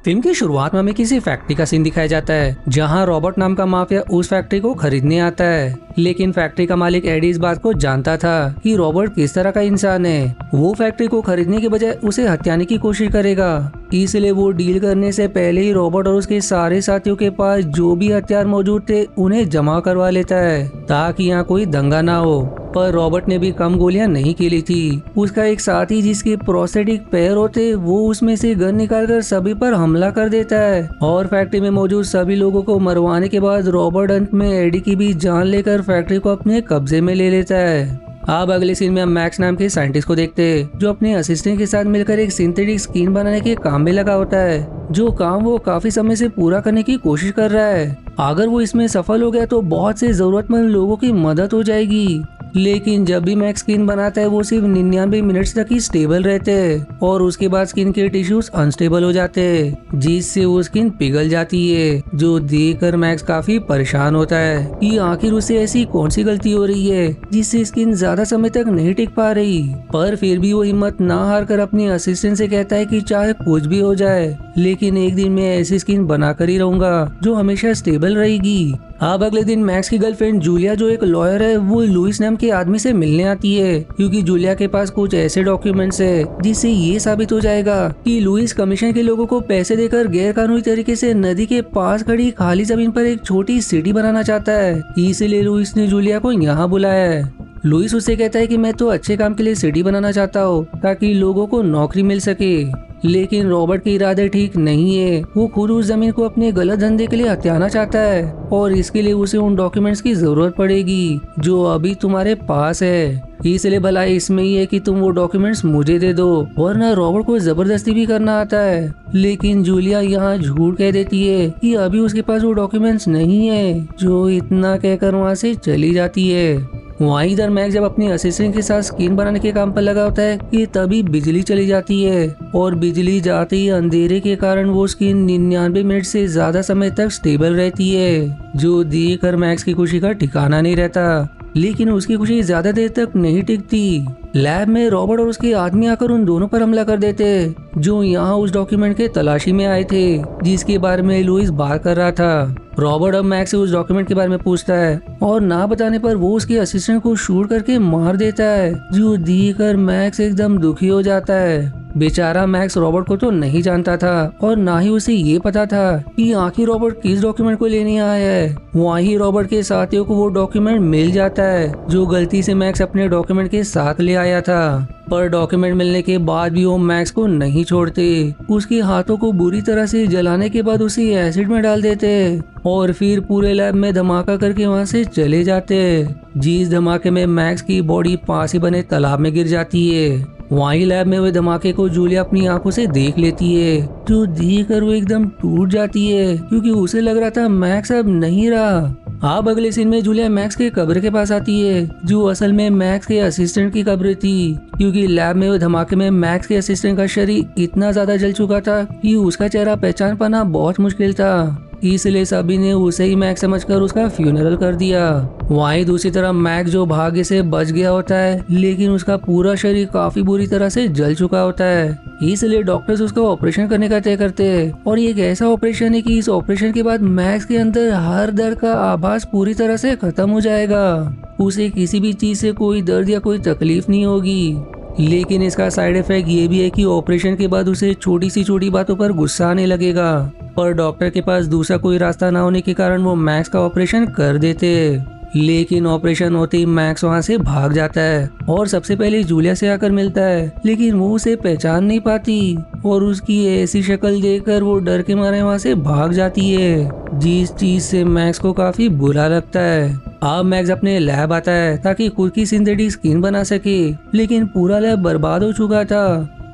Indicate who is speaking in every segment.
Speaker 1: Film की शुरुआत में हमें किसी फैक्ट्री का सीन दिखाया जाता है जहां रॉबर्ट नाम का माफिया उस फैक्ट्री को खरीदने आता है। लेकिन फैक्ट्री का मालिक एडी इस बात को जानता था कि रॉबर्ट किस तरह का इंसान है। वो फैक्ट्री को खरीदने के बजाय उसे हत्याने की कोशिश करेगा, इसलिए वो डील करने से पहले ही रॉबर्ट और उसके सारे साथियों के पास जो भी हथियार मौजूद थे उन्हें जमा करवा लेता है ताकि यहाँ कोई दंगा ना हो। पर रॉबर्ट ने भी कम गोलियां नहीं खेली थी। उसका एक साथी जिसके प्रोस्थेटिक पैर होते वो उसमें से गन निकालकर सभी पर हमला कर देता है और फैक्ट्री में मौजूद सभी लोगों को मरवाने के बाद रॉबर्ट अंत में एडी की भी जान लेकर फैक्ट्री को अपने कब्जे में ले लेता है। अब अगले सीन में हम मैक्स नाम के साइंटिस्ट को देखते हैं जो अपने असिस्टेंट के साथ मिलकर एक सिंथेटिक स्किन बनाने के काम में लगा होता है, जो काम वो काफी समय से पूरा करने की कोशिश कर रहा है। अगर वो इसमें सफल हो गया तो बहुत से जरूरतमंद लोगों की मदद हो जाएगी। लेकिन जब भी मैक्स स्किन बनाता है वो सिर्फ 99 मिनट्स तक ही स्टेबल रहते हैं और उसके बाद स्किन के टिश्यूज अनस्टेबल हो जाते हैं जिससे वो स्किन पिघल जाती है, जो देखकर मैक्स काफी परेशान होता है कि आखिर उसे ऐसी कौन सी गलती हो रही है जिससे स्किन ज्यादा समय तक नहीं टिक पा रही। पर फिर भी वो हिम्मत ना हार कर अपने असिस्टेंट से कहता है कि चाहे कुछ भी हो जाए लेकिन एक दिन मैं ऐसी स्किन बनाकर ही रहूंगा जो हमेशा स्टेबल रहेगी। अब अगले दिन मैक्स की गर्लफ्रेंड जूलिया जो एक लॉयर है वो लुइस नाम के आदमी से मिलने आती है क्योंकि जूलिया के पास कुछ ऐसे डॉक्यूमेंट्स है जिससे ये साबित हो जाएगा कि लुइस कमीशन के लोगों को पैसे देकर गैर कानूनी तरीके से नदी के पास खड़ी खाली जमीन पर एक छोटी सिटी बनाना चाहता है। इसीलिए लुइस ने जूलिया को यहाँ बुलाया है। लुइस उससे कहता है कि मैं तो अच्छे काम के लिए सिटी बनाना चाहता हूँ ताकि लोगों को नौकरी मिल सके। लेकिन रॉबर्ट के इरादे ठीक नहीं है। वो खुद उस जमीन को अपने गलत धंधे के लिए हथियाना चाहता है और इसके लिए उसे उन डॉक्यूमेंट्स की जरूरत पड़ेगी जो अभी तुम्हारे पास है। इसलिए भलाई इसमें ही है कि तुम वो डॉक्यूमेंट्स मुझे दे दो, वरना रॉबर्ट को जबरदस्ती भी करना आता है। लेकिन जूलिया यहाँ झूठ कह देती है कि अभी उसके पास वो डॉक्यूमेंट्स नहीं है, जो इतना कहकर वहाँ से चली जाती है। वहीं इधर मैक्स जब अपने असिस्टेंट के साथ स्किन बनाने के काम पर लगा होता है कि तभी बिजली चली जाती है और बिजली जाते ही अंधेरे के कारण वो स्किन 99 मिनट से ज्यादा समय तक स्टेबल रहती है, जो देखकर मैक्स की खुशी का ठिकाना नहीं रहता। लेकिन उसकी खुशी ज्यादा देर तक नहीं टिकती। लैब में रॉबर्ट और उसके आदमी आकर उन दोनों पर हमला कर देते जो यहाँ उस डॉक्यूमेंट के तलाशी में आए थे जिसके बारे में लुइस बात कर रहा था। रॉबर्ट अब मैक्स से उस डॉक्यूमेंट के बारे में पूछता है और ना बताने पर वो उसके असिस्टेंट को शूट करके मार देता है, जो देखकर मैक्स एकदम दुखी हो जाता है। बेचारा मैक्स रॉबर्ट को तो नहीं जानता था और ना ही उसे ये पता था कि आखिर रॉबर्ट किस डॉक्यूमेंट को लेने आया है। वहीं रॉबर्ट के साथियों को वो डॉक्यूमेंट मिल जाता है जो गलती से मैक्स अपने डॉक्यूमेंट के साथ ले आया था। पर डॉक्यूमेंट मिलने के बाद भी वो मैक्स को नहीं छोड़ते। उसके हाथों को बुरी तरह से जलाने के बाद उसे एसिड में डाल देते और फिर पूरे लैब में धमाका करके वहाँ से चले जाते। जिस धमाके में मैक्स की बॉडी पास ही बने तालाब में गिर जाती है। वहीं लैब में हुए धमाके को जूलिया अपनी आंखों से देख लेती है, जो देखकर वो एकदम टूट जाती है क्योंकि उसे लग रहा था मैक्स अब नहीं रहा। अब अगले सीन में जूलिया मैक्स के कब्र के पास आती है, जो असल में मैक्स के असिस्टेंट की कब्र थी क्योंकि लैब में हुए धमाके में मैक्स के असिस्टेंट का शरीर इतना ज्यादा जल चुका था कि उसका चेहरा पहचान पाना बहुत मुश्किल था। इसलिए सभी ने उसे ही मैक्स समझकर उसका फ्यूनरल कर दिया। वहीं दूसरी तरफ मैक्स जो भाग्य से बच गया होता है लेकिन उसका पूरा शरीर काफी बुरी तरह से जल चुका होता है, इसलिए डॉक्टर्स उसका ऑपरेशन करने का तय करते हैं। और ये एक ऐसा ऑपरेशन है कि इस ऑपरेशन के बाद मैक्स के अंदर हर दर्द का आभास पूरी तरह से खत्म हो जाएगा। उसे किसी भी चीज से कोई दर्द या कोई तकलीफ नहीं होगी। लेकिन इसका साइड इफेक्ट ये भी है कि ऑपरेशन के बाद उसे छोटी सी छोटी बातों पर गुस्सा आने लगेगा। पर डॉक्टर के पास दूसरा कोई रास्ता ना होने के कारण वो मैक्स का ऑपरेशन कर देते। लेकिन ऑपरेशन होते ही मैक्स वहाँ से भाग जाता है और सबसे पहले जूलिया से आकर मिलता है, लेकिन वो उसे पहचान नहीं पाती और उसकी ऐसी शक्ल देखकर वो डर के मारे वहाँ से भाग जाती है, जिस चीज से मैक्स को काफी बुरा लगता है। अब मैक्स अपने लैब आता है ताकि खुद की सिंथेटिक स्किन बना सके, लेकिन पूरा लैब बर्बाद हो चुका था।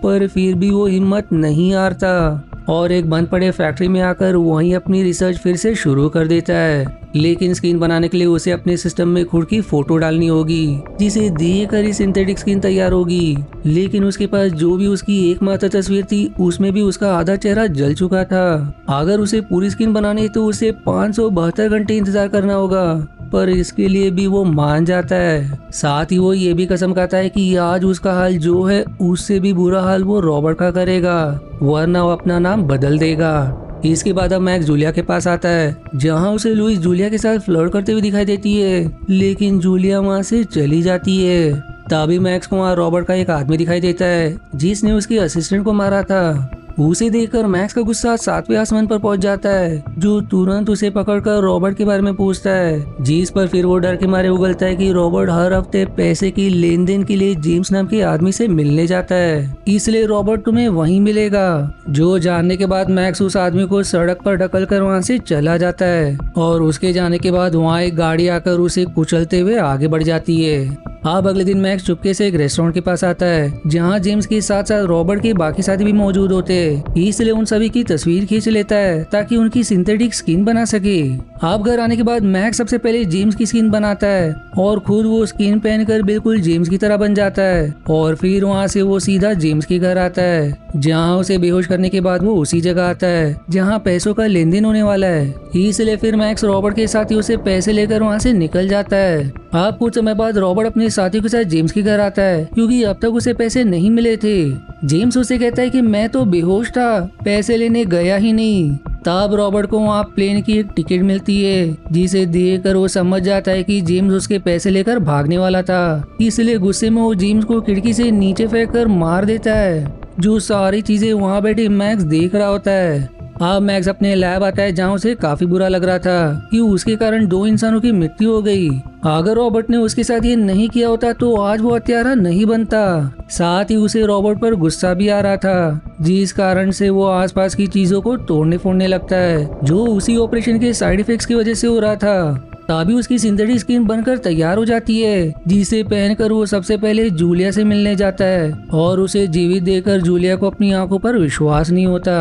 Speaker 1: पर फिर भी वो हिम्मत नहीं हारता और एक बंद पड़े फैक्ट्री में आकर वहीं अपनी रिसर्च फिर से शुरू कर देता है। लेकिन स्किन बनाने के लिए उसे अपने सिस्टम में खुद की फोटो डालनी होगी, जिसे देखकर ही सिंथेटिक स्किन तैयार होगी। लेकिन उसके पास जो भी उसकी एकमात्र तस्वीर थी उसमें भी उसका आधा चेहरा जल चुका था। अगर उसे पूरी स्किन बनानी तो उसे 572 घंटे इंतजार करना होगा, पर इसके लिए भी वो मान जाता है। साथ ही वो ये भी कसम खाता है कि आज उसका हाल जो है उससे भी बुरा हाल वो रॉबर्ट का करेगा, वरना वो अपना नाम नाम बदल देगा। इसके बाद अब मैक्स जूलिया के पास आता है, जहां उसे लुइस जूलिया के साथ फ्लर्ट करते हुए दिखाई देती है, लेकिन जूलिया वहां से चली जाती है। तभी मैक्स को वहाँ रॉबर्ट का एक आदमी दिखाई देता है जिसने उसके असिस्टेंट को मारा था। उसे देखकर मैक्स का गुस्सा 7वें आसमान पर पहुंच जाता है, जो तुरंत उसे पकड़कर रॉबर्ट के बारे में पूछता है, जिस पर फिर वो डर के मारे उगलता है कि रॉबर्ट हर हफ्ते पैसे की लेन देन के लिए जेम्स नाम के आदमी से मिलने जाता है, इसलिए रॉबर्ट तुम्हें वहीं मिलेगा। जो जानने के बाद मैक्स उस आदमी को सड़क पर ढकल कर वहाँ से चला जाता है और उसके जाने के बाद वहाँ एक गाड़ी आकर उसे कुचलते हुए आगे बढ़ जाती है। अब अगले दिन मैक्स चुपके से एक रेस्टोरेंट के पास आता है, जहाँ जेम्स के साथ साथ रॉबर्ट के बाकी साथी भी मौजूद होते हैं, इसलिए उन सभी की तस्वीर खींच लेता है ताकि उनकी सिंथेटिक स्किन बना सके। अब घर आने के बाद मैक्स सबसे पहले जेम्स की स्किन बनाता है और खुद वो स्किन पहनकर बिल्कुल जेम्स की तरह बन जाता है और फिर वहाँ से वो सीधा जेम्स के घर आता है, जहाँ उसे बेहोश करने के बाद वो उसी जगह आता है जहाँ पैसों का लेन देन होने वाला है। इसलिए फिर मैक्स रॉबर्ट के साथियों से पैसे लेकर वहाँ से निकल जाता है। अब कुछ समय बाद रॉबर्ट अपने साथियों के साथ जेम्स के घर आता है, क्योंकि अब तक उसे पैसे नहीं मिले थे। जेम्स उसे कहता है कि मैं तो बेहोश था, पैसे लेने गया ही नहीं। तब रॉबर्ट को वहाँ प्लेन की एक टिकट मिलती है, जिसे देखकर वो समझ जाता है कि जेम्स उसके पैसे लेकर भागने वाला था, इसलिए गुस्से में वो जेम्स को खिड़की से नीचे फेंक कर मार देता है। जो सारी चीजें वहाँ बैठे मैक्स देख रहा होता है। अब मैक्स अपने लैब आता है, जहाँ उसे काफी बुरा लग रहा था कि उसके कारण 2 इंसानों की मृत्यु हो गई। अगर रॉबर्ट ने उसके साथ ये नहीं किया होता तो आज वो हत्यारा नहीं बनता। साथ ही उसे रॉबर्ट पर गुस्सा भी आ रहा था, जिस कारण से वो आसपास की चीजों को तोड़ने फोड़ने लगता है, जो उसी ऑपरेशन के साइड इफेक्ट्स की वजह से हो रहा था। तभी उसकी सिंथेटिक स्किन बनकर तैयार हो जाती है, जिसे पहनकर वो सबसे पहले जूलिया से मिलने जाता है और उसे जीवित देखकर जूलिया को अपनी आंखों पर विश्वास नहीं होता।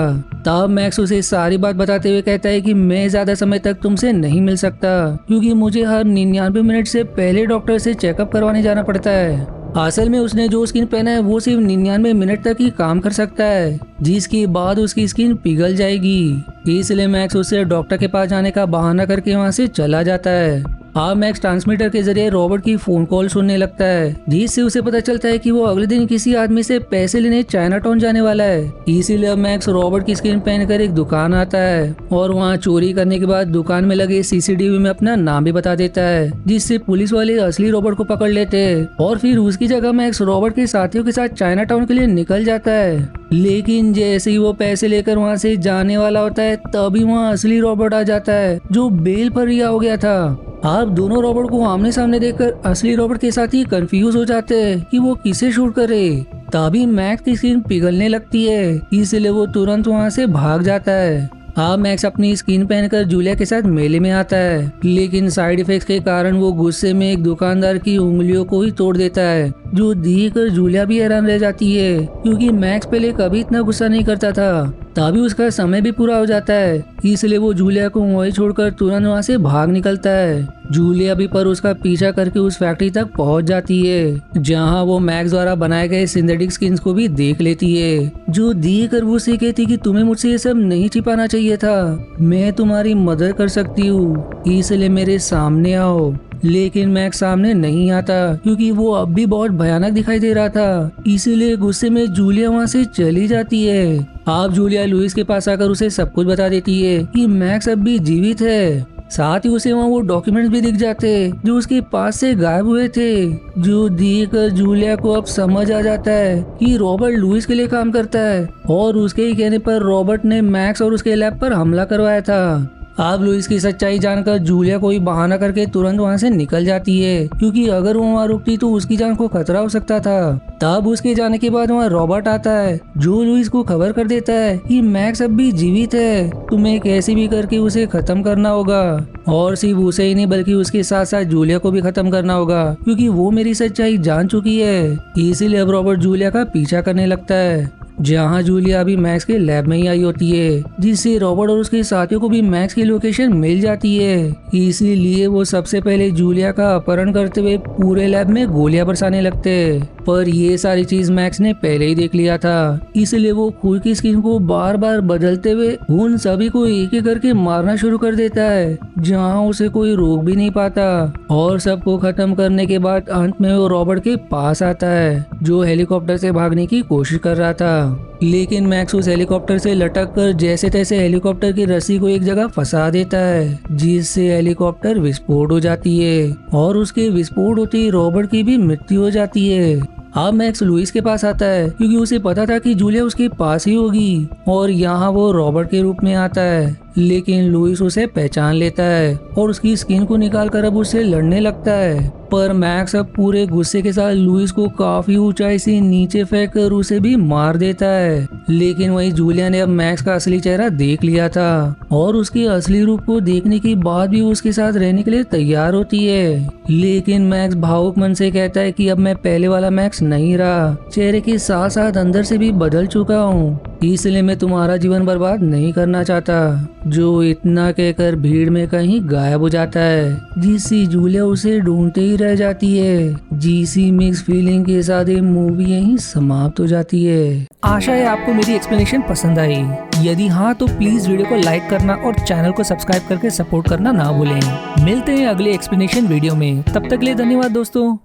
Speaker 1: तब मैक्स उसे सारी बात बताते हुए कहता है कि मैं ज्यादा समय तक तुमसे नहीं मिल सकता, क्योंकि मुझे हर 99 मिनट से पहले डॉक्टर से चेकअप करवाने जाना पड़ता है। असल में उसने जो स्किन पहना है वो सिर्फ 99 मिनट तक ही काम कर सकता है, जिसके बाद उसकी स्किन पिघल जाएगी। इसलिए मैक्स उसे डॉक्टर के पास जाने का बहाना करके वहाँ से चला जाता है। अब मैक्स ट्रांसमीटर के जरिए रॉबर्ट की फोन कॉल सुनने लगता है, जिससे उसे पता चलता है कि वो अगले दिन किसी आदमी से पैसे लेने चाइना टाउन जाने वाला है। इसीलिए अब मैक्स रॉबर्ट की स्किन पहनकर एक दुकान आता है और वहाँ चोरी करने के बाद दुकान में लगे सीसीटीवी में अपना नाम भी बता देता है, जिससे पुलिस वाले असली रॉबर्ट को पकड़ लेते हैं और फिर उसकी जगह मैक्स रॉबर्ट के साथियों के साथ चाइना टाउन के लिए निकल जाता है। लेकिन जैसे ही वो पैसे लेकर वहाँ से जाने वाला होता है, तभी वहाँ असली रॉबर्ट आ जाता है, जो बेल पर रिहा हो गया था। आप दोनों रॉबर्ट को आमने सामने देखकर असली रॉबर्ट के साथ ही कंफ्यूज हो जाते हैं कि वो किसे शूट करे। तभी मैक्स की स्किन पिघलने लगती है, इसलिए वो तुरंत वहाँ से भाग जाता है। अब मैक्स अपनी स्किन पहनकर जूलिया के साथ मेले में आता है, लेकिन साइड इफेक्ट्स के कारण वो गुस्से में एक दुकानदार की उंगलियों को ही तोड़ देता है, जो देखकर जूलिया भी हैरान रह जाती है, क्योंकि मैक्स पहले कभी इतना गुस्सा नहीं करता था। तभी उसका समय भी पूरा हो जाता है, इसलिए वो जूलिया को वहीं छोड़कर तुरंत वहाँ से भाग निकलता है। जूलिया भी पर उसका पीछा करके उस फैक्ट्री तक पहुँच जाती है, जहाँ वो मैक्स द्वारा बनाए गए सिंथेटिक स्किन्स को भी देख लेती है, जो देखकर वो उसे कहती कि तुम्हें मुझसे ये सब नहीं छिपाना चाहिए था, मैं तुम्हारी मदद कर सकती हूँ, इसलिए मेरे सामने आओ। लेकिन मैक्स सामने नहीं आता, क्योंकि वो अब भी बहुत भयानक दिखाई दे रहा था, इसीलिए गुस्से में जूलिया वहाँ से चली जाती है। अब जूलिया लुइस के पास आकर उसे सब कुछ बता देती है कि मैक्स अब भी जीवित है। साथ ही उसे वहाँ वो डॉक्यूमेंट्स भी दिख जाते जो उसके पास से गायब हुए थे, जो देखकर जूलिया को अब समझ आ जाता है कि रॉबर्ट लुइस के लिए काम करता है और उसके ही कहने पर रॉबर्ट ने मैक्स और उसके लैब पर हमला करवाया था। अब लुइस की सच्चाई जानकर जूलिया कोई बहाना करके तुरंत वहाँ से निकल जाती है, क्योंकि अगर वो वहाँ रुकती तो उसकी जान को खतरा हो सकता था। तब उसके जाने के बाद वहाँ रॉबर्ट आता है, जो लुइस को खबर कर देता है कि मैक्स अब भी जीवित है, तुम्हें कैसे भी करके उसे खत्म करना होगा, और सिर्फ उसे ही नहीं बल्कि उसके साथ साथ जूलिया को भी खत्म करना होगा, क्योंकि वो मेरी सच्चाई जान चुकी है। इसीलिए अब रॉबर्ट जूलिया का पीछा करने लगता है, जहाँ जूलिया अभी मैक्स के लैब में ही आई होती है, जिससे रॉबर्ट और उसके साथियों को भी मैक्स की लोकेशन मिल जाती है। इसीलिए वो सबसे पहले जूलिया का अपहरण करते हुए पूरे लैब में गोलियां बरसाने लगते हैं, पर ये सारी चीज मैक्स ने पहले ही देख लिया था, इसलिए वो खुद की स्किन को बार बार बदलते हुए उन सभी को एक एक करके मारना शुरू कर देता है, जहाँ उसे कोई रोक भी नहीं पाता। और सबको खत्म करने के बाद अंत में वो रॉबर्ट के पास आता है, जो हेलीकॉप्टर से भागने की कोशिश कर रहा था। लेकिन मैक्स उस हेलीकॉप्टर से लटक कर जैसे तैसे हेलीकॉप्टर की रस्सी को एक जगह फंसा देता है, जिससे हेलीकॉप्टर विस्फोट हो जाती है और उसके विस्फोट होते ही रॉबर्ट की भी मृत्यु हो जाती है। अब मैक्स लुइस के पास आता है क्योंकि उसे पता था कि जूलिया उसके पास ही होगी और यहाँ वो रॉबर्ट के रूप में आता है, लेकिन लुइस उसे पहचान लेता है और उसकी स्किन को निकालकर अब उससे लड़ने लगता है। पर मैक्स अब पूरे गुस्से के साथ लुइस को काफी ऊंचाई से नीचे फेंक कर उसे भी मार देता है। लेकिन वही जूलिया ने अब मैक्स का असली चेहरा देख लिया था और उसके असली रूप को देखने के बाद भी उसके साथ रहने के लिए तैयार होती है। लेकिन मैक्स भावुक मन से कहता है कि अब मैं पहले वाला मैक्स नहीं रहा, चेहरे के साथ साथ अंदर से भी बदल चुका हूँ, इसलिए मैं तुम्हारा जीवन बर्बाद नहीं करना चाहता। जो इतना कहकर भीड़ में कहीं गायब हो जाता है, जिससे जूलिया उसे ढूंढते ही रह जाती है। जीसी मिक्स फीलिंग के साथ ये मूवी यहीं समाप्त हो जाती है। आशा है आपको मेरी एक्सप्लेनेशन पसंद आई। यदि हाँ तो प्लीज वीडियो को लाइक करना और चैनल को सब्सक्राइब करके सपोर्ट करना ना भूलें। मिलते हैं अगले एक्सप्लेनेशन वीडियो में, तब तक के लिए धन्यवाद दोस्तों।